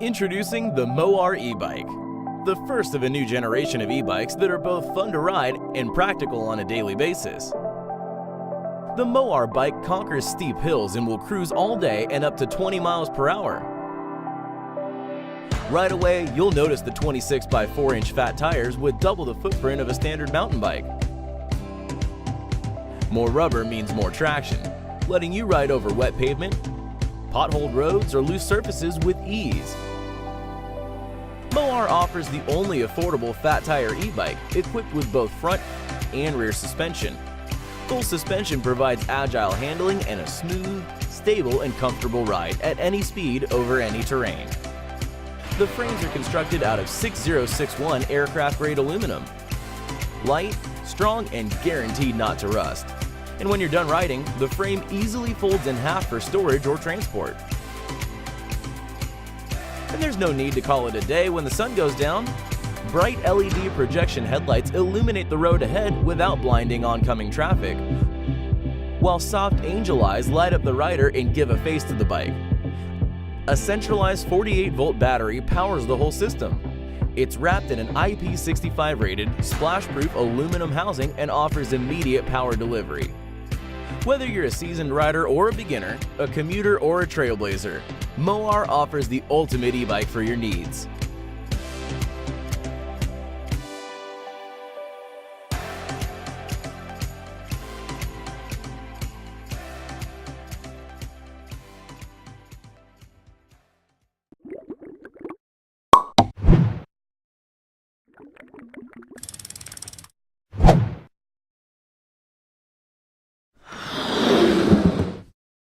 Introducing the MOAR e-bike, the first of a new generation of e-bikes that are both fun to ride and practical on a daily basis. The MOAR bike conquers steep hills and will cruise all day and up to 20 miles per hour. Right away, you'll notice the 26 by 4-inch fat tires with double the footprint of a standard mountain bike. More rubber means more traction, letting you ride over wet pavement, potholed roads, or loose surfaces with ease. MOAR offers the only affordable fat tire e-bike equipped with both front and rear suspension. Full suspension provides agile handling and a smooth, stable, and comfortable ride at any speed over any terrain. The frames are constructed out of 6061 aircraft-grade aluminum. Light, strong, and guaranteed not to rust. And when you're done riding, the frame easily folds in half for storage or transport. And there's no need to call it a day when the sun goes down. Bright LED projection headlights illuminate the road ahead without blinding oncoming traffic, while soft angel eyes light up the rider and give a face to the bike. A centralized 48-volt battery powers the whole system. It's wrapped in an IP65 rated, splash-proof aluminum housing and offers immediate power delivery. Whether you're a seasoned rider or a beginner, a commuter or a trailblazer, MOAR offers the ultimate e-bike for your needs.